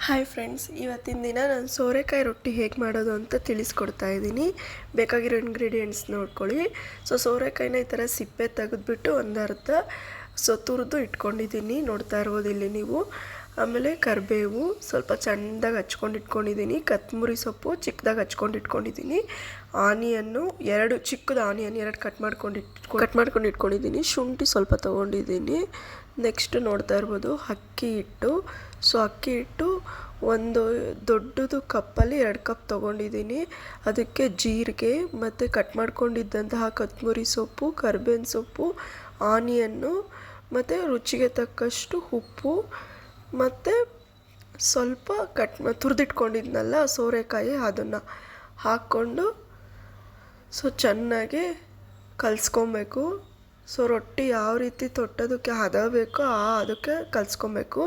Hi friends, ಇವತ್ತಿನ ದಿನ ನಾನು ಸೋರೆಕಾಯಿ ರೊಟ್ಟಿ ಹೇಗೆ ಮಾಡೋದು ಅಂತ ತಿಳಿಸ್ಕೊಡ್ತಾ ಇದ್ದೀನಿ. ಬೇಕಾಗಿರೋ ಇಂಗ್ರೀಡಿಯೆಂಟ್ಸ್ ನೋಡ್ಕೊಳ್ಳಿ. ಸೋರೆಕಾಯಿನ ಈ ಥರ ಸಿಪ್ಪೆ ತೆಗೆದ್ಬಿಟ್ಟು ಒಂದು ಅರ್ಧ ತುರಿದು ಇಟ್ಕೊಂಡಿದ್ದೀನಿ, ನೋಡ್ತಾ ಇರ್ಬೋದು ಇಲ್ಲಿ ನೀವು. ಆಮೇಲೆ ಕರಿಬೇವು ಸ್ವಲ್ಪ ಚೆಂದಾಗಿ ಹಚ್ಕೊಂಡು ಇಟ್ಕೊಂಡಿದ್ದೀನಿ. ಕೊತ್ತಂಬರಿ ಸೊಪ್ಪು ಚಿಕ್ಕದಾಗಿ ಹಚ್ಕೊಂಡು ಇಟ್ಕೊಂಡಿದ್ದೀನಿ. ಆನಿಯನ್ನು ಚಿಕ್ಕದು ಆನಿಯನ್ ಎರಡು ಕಟ್ ಮಾಡ್ಕೊಂಡು ಇಟ್ಕೊಂಡಿದ್ದೀನಿ. ಶುಂಠಿ ಸ್ವಲ್ಪ ತೊಗೊಂಡಿದ್ದೀನಿ. ನೆಕ್ಸ್ಟ್ ನೋಡ್ತಾ ಇರ್ಬೋದು ಅಕ್ಕಿ ಹಿಟ್ಟು. ಅಕ್ಕಿ ಹಿಟ್ಟು ಒಂದು ದೊಡ್ಡದು ಕಪ್ಪಲ್ಲಿ 2 ಕಪ್ ತೊಗೊಂಡಿದ್ದೀನಿ. ಅದಕ್ಕೆ ಜೀರಿಗೆ ಮತ್ತು ಕಟ್ ಮಾಡ್ಕೊಂಡಿದ್ದಂತಹ ಕೊತ್ತಂಬರಿ ಸೊಪ್ಪು, ಕರಿಬೇವಿನ ಸೊಪ್ಪು, ಆನಿಯನ್ನು ಮತ್ತು ರುಚಿಗೆ ತಕ್ಕಷ್ಟು ಉಪ್ಪು ಮತ್ತು ಸ್ವಲ್ಪ ತುರಿದಿಟ್ಕೊಂಡಿದ್ನಲ್ಲ ಸೋರೆಕಾಯಿ, ಅದನ್ನು ಹಾಕ್ಕೊಂಡು ಚೆನ್ನಾಗಿ ಕಲಿಸ್ಕೊಬೇಕು. ರೊಟ್ಟಿ ಯಾವ ರೀತಿ ತೊಟ್ಟೋದಕ್ಕೆ ಹದ ಬೇಕೋ ಅದಕ್ಕೆ ಕಲಿಸ್ಕೊಬೇಕು.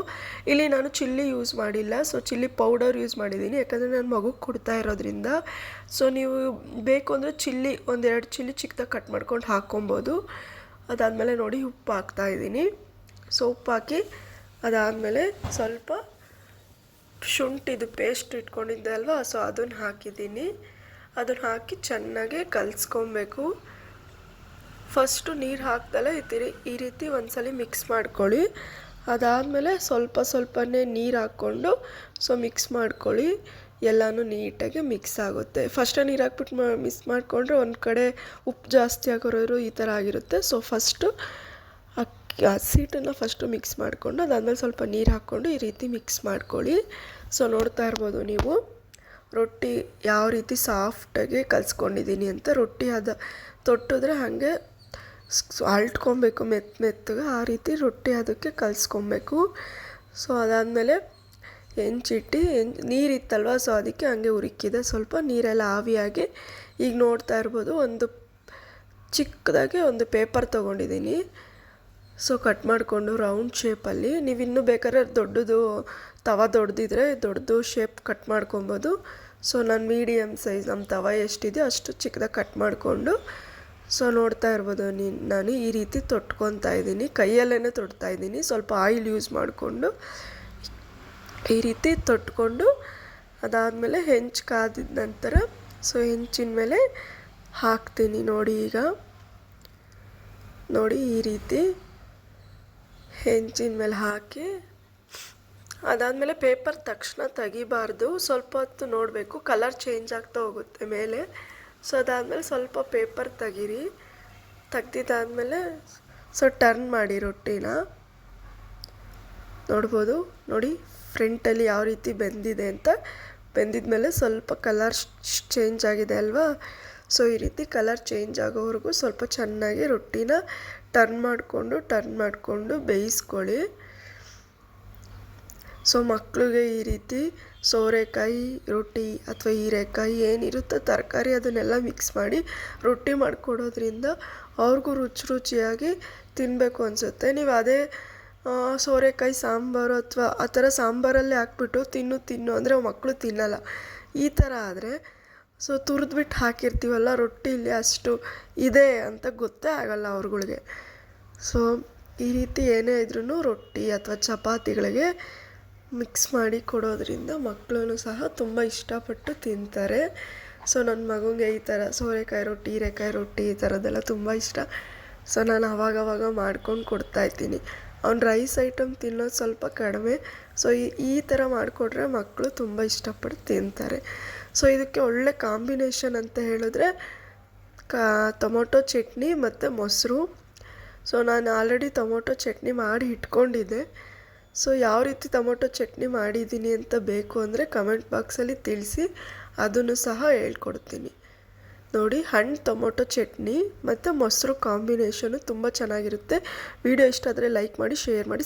ಇಲ್ಲಿ ನಾನು ಚಿಲ್ಲಿ ಯೂಸ್ ಮಾಡಿಲ್ಲ, ಚಿಲ್ಲಿ ಪೌಡರ್ ಯೂಸ್ ಮಾಡಿದ್ದೀನಿ, ಯಾಕಂದರೆ ನಾನು ಮಗುಗೆ ಕೊಡ್ತಾ ಇರೋದ್ರಿಂದ. ನೀವು ಬೇಕು ಅಂದರೆ ಚಿಲ್ಲಿ 1-2 ಚಿಲ್ಲಿ ಚಿಕ್ಕದಾಗಿ ಕಟ್ ಮಾಡ್ಕೊಂಡು ಹಾಕ್ಕೊಬೋದು. ಅದಾದಮೇಲೆ ನೋಡಿ ಉಪ್ಪು ಹಾಕ್ತಾಯಿದ್ದೀನಿ. ಉಪ್ಪು ಹಾಕಿ ಅದಾದಮೇಲೆ ಸ್ವಲ್ಪ ಶುಂಠಿದು ಪೇಸ್ಟ್ ಇಟ್ಕೊಂಡಿದ್ದೆ ಅಲ್ವಾ, ಅದನ್ನು ಹಾಕಿದ್ದೀನಿ. ಅದನ್ನು ಹಾಕಿ ಚೆನ್ನಾಗಿ ಕಲಿಸ್ಕೊಬೇಕು. ಫಸ್ಟು ನೀರು ಹಾಕ್ದಲ್ಲ ಈ ರೀತಿ ಒಂದ್ಸಲ ಮಿಕ್ಸ್ ಮಾಡ್ಕೊಳ್ಳಿ. ಅದಾದಮೇಲೆ ಸ್ವಲ್ಪನೇ ನೀರು ಹಾಕ್ಕೊಂಡು ಮಿಕ್ಸ್ ಮಾಡ್ಕೊಳ್ಳಿ. ಎಲ್ಲನೂ ನೀಟಾಗಿ ಮಿಕ್ಸ್ ಆಗುತ್ತೆ. ಫಸ್ಟೇ ನೀರು ಹಾಕ್ಬಿಟ್ಟು ಮಿಕ್ಸ್ ಮಾಡಿಕೊಂಡ್ರೆ ಒಂದು ಕಡೆ ಉಪ್ಪು ಜಾಸ್ತಿ ಆಗೋರು ಈ ಥರ ಆಗಿರುತ್ತೆ. ಫಸ್ಟು ಹಸಿಟ್ಟನ್ನು ಫಸ್ಟು ಮಿಕ್ಸ್ ಮಾಡಿಕೊಂಡು ಅದಾದಮೇಲೆ ಸ್ವಲ್ಪ ನೀರು ಹಾಕ್ಕೊಂಡು ಈ ರೀತಿ ಮಿಕ್ಸ್ ಮಾಡ್ಕೊಳ್ಳಿ. ನೋಡ್ತಾ ಇರ್ಬೋದು ನೀವು ರೊಟ್ಟಿ ಯಾವ ರೀತಿ ಸಾಫ್ಟಾಗಿ ಕಲಿಸ್ಕೊಂಡಿದ್ದೀನಿ ಅಂತ. ರೊಟ್ಟಿ ತೊಟ್ಟಿದ್ರೆ ಹಾಗೆ ಅಲ್ಟ್ಕೊಬೇಕು ಮೆತ್ತಗೆ, ಆ ರೀತಿ ರೊಟ್ಟಿ ಅದಕ್ಕೆ ಕಲಿಸ್ಕೊಬೇಕು. ಅದಾದಮೇಲೆ ಹೆಂಚಿಟ್ಟು ನೀರಿತ್ತಲ್ವ, ಅದಕ್ಕೆ ಹಂಗೆ ಉರಿಕಿದೆ. ಸ್ವಲ್ಪ ನೀರೆಲ್ಲ ಆವಿಯಾಗಿ ಈಗ ನೋಡ್ತಾ ಇರ್ಬೋದು ಚಿಕ್ಕದಾಗಿ ಒಂದು ಪೇಪರ್ ತೊಗೊಂಡಿದ್ದೀನಿ. ಕಟ್ ಮಾಡಿಕೊಂಡು ರೌಂಡ್ ಶೇಪಲ್ಲಿ, ನೀವು ಇನ್ನೂ ಬೇಕಾದ್ರೆ ದೊಡ್ಡದು ದೊಡ್ಡದಿದ್ರೆ ದೊಡ್ಡದು ಶೇಪ್ ಕಟ್ ಮಾಡ್ಕೊಬೋದು. ನಾನು ಮೀಡಿಯಮ್ ಸೈಜ್ ನಮ್ಮ ತವ ಎಷ್ಟಿದೆ ಅಷ್ಟು ಚಿಕ್ಕದಾಗಿ ಕಟ್ ಮಾಡಿಕೊಂಡು ನೋಡ್ತಾ ಇರ್ಬೋದು ನಾನು ಈ ರೀತಿ ತೊಟ್ಕೊತಾ ಇದ್ದೀನಿ. ಕೈಯಲ್ಲೇ ತೊಟ್ತಾ ಇದ್ದೀನಿ. ಸ್ವಲ್ಪ ಆಯಿಲ್ ಯೂಸ್ ಮಾಡಿಕೊಂಡು ಈ ರೀತಿ ತೊಟ್ಕೊಂಡು ಅದಾದಮೇಲೆ ಹೆಂಚು ಕಾದಿದ ನಂತರ ಹೆಂಚಿನ ಮೇಲೆ ಹಾಕ್ತೀನಿ. ನೋಡಿ ಈ ರೀತಿ ಹೆಂಚಿನ ಮೇಲೆ ಹಾಕಿ ಅದಾದಮೇಲೆ ಪೇಪರ್ ತಕ್ಷಣ ತೆಗಿಬಾರ್ದು, ಸ್ವಲ್ಪ ಹೊತ್ತು ನೋಡಬೇಕು, ಕಲರ್ ಚೇಂಜ್ ಆಗ್ತಾ ಹೋಗುತ್ತೆ ಮೇಲೆ. ಅದಾದಮೇಲೆ ಸ್ವಲ್ಪ ಪೇಪರ್ ತೆಗ್ದಿದ್ದಾದಮೇಲೆ ಟರ್ನ್ ಮಾಡಿ ರೊಟ್ಟಿನ. ನೋಡ್ಬೋದು ನೋಡಿ ಫ್ರಂಟಲ್ಲಿ ಯಾವ ರೀತಿ ಬೆಂದಿದೆ ಅಂತ. ಬೆಂದಿದ್ಮೇಲೆ ಸ್ವಲ್ಪ ಕಲರ್ ಚೇಂಜ್ ಆಗಿದೆ ಅಲ್ವಾ. ಈ ರೀತಿ ಕಲರ್ ಚೇಂಜ್ ಆಗೋವರೆಗೂ ಸ್ವಲ್ಪ ಚೆನ್ನಾಗಿ ರೊಟ್ಟಿನ ಟರ್ನ್ ಮಾಡಿಕೊಂಡು ಬೇಯಿಸ್ಕೊಳ್ಳಿ. ಮಕ್ಕಳಿಗೆ ಈ ರೀತಿ ಸೋರೆಕಾಯಿ ರೊಟ್ಟಿ ಅಥವಾ ಹೀರೆಕಾಯಿ ಏನಿರುತ್ತೋ ತರಕಾರಿ ಅದನ್ನೆಲ್ಲ ಮಿಕ್ಸ್ ಮಾಡಿ ರೊಟ್ಟಿ ಮಾಡಿಕೊಡೋದ್ರಿಂದ ಅವ್ರಿಗೂ ರುಚಿಯಾಗಿ ತಿನ್ನಬೇಕು ಅನಿಸುತ್ತೆ. ನೀವು ಅದೇ ಸೋರೆಕಾಯಿ ಸಾಂಬಾರು ಅಥವಾ ಆ ಥರ ಸಾಂಬಾರಲ್ಲೇ ಹಾಕ್ಬಿಟ್ಟು ತಿನ್ನು ಅಂದರೆ ಮಕ್ಕಳು ತಿನ್ನಲ್ಲ. ಈ ಥರ ಆದರೆ ತುರಿದ್ಬಿಟ್ಟು ಹಾಕಿರ್ತೀವಲ್ಲ ರೊಟ್ಟಿಲಿ, ಅಷ್ಟು ಇದೆ ಅಂತ ಗೊತ್ತೇ ಆಗಲ್ಲ ಅವ್ರುಗಳಿಗೆ. ಈ ರೀತಿ ಏನೇ ಇದ್ರೂ ರೊಟ್ಟಿ ಅಥವಾ ಚಪಾತಿಗಳಿಗೆ ಮಿಕ್ಸ್ ಮಾಡಿ ಕೊಡೋದ್ರಿಂದ ಮಕ್ಕಳು ಸಹ ತುಂಬ ಇಷ್ಟಪಟ್ಟು ತಿಂತಾರೆ. ನನ್ನ ಮಗುಗೆ ಈ ಥರ ಸೋರೆಕಾಯಿ ರೊಟ್ಟಿ, ಹೀರೆಕಾಯಿ ರೊಟ್ಟಿ ಈ ಥರದ್ದೆಲ್ಲ ತುಂಬ ಇಷ್ಟ. ನಾನು ಆವಾಗವಾಗ ಮಾಡ್ಕೊಂಡು ಕೊಡ್ತಾಯಿದ್ದೀನಿ. ಅವ್ನು ರೈಸ್ ಐಟಮ್ ತಿನ್ನೋದು ಸ್ವಲ್ಪ ಕಡಿಮೆ. ಈ ಥರ ಮಾಡಿಕೊಟ್ರೆ ಮಕ್ಕಳು ತುಂಬ ಇಷ್ಟಪಟ್ಟು ತಿಂತಾರೆ. ಇದಕ್ಕೆ ಒಳ್ಳೆ ಕಾಂಬಿನೇಷನ್ ಅಂತ ಹೇಳಿದ್ರೆ ಟೊಮೊಟೊ ಚಟ್ನಿ ಮತ್ತು ಮೊಸರು. ನಾನು ಆಲ್ರೆಡಿ ಟೊಮೊಟೊ ಚಟ್ನಿ ಮಾಡಿ ಇಟ್ಕೊಂಡಿದ್ದೆ. ಯಾವ ರೀತಿ ಟೊಮೊಟೊ ಚಟ್ನಿ ಮಾಡಿದ್ದೀನಿ ಅಂತ ಬೇಕು ಅಂದರೆ ಕಮೆಂಟ್ ಬಾಕ್ಸಲ್ಲಿ ತಿಳಿಸಿ, ಅದನ್ನು ಸಹ ಹೇಳ್ಕೊಡ್ತೀನಿ. ನೋಡಿ ಹಣ್ಣು ಟೊಮೊಟೊ ಚಟ್ನಿ ಮತ್ತು ಮೊಸರು ಕಾಂಬಿನೇಷನು ತುಂಬ ಚೆನ್ನಾಗಿರುತ್ತೆ. ವಿಡಿಯೋ ಇಷ್ಟ ಆದರೆ ಲೈಕ್ ಮಾಡಿ, ಶೇರ್ ಮಾಡಿ,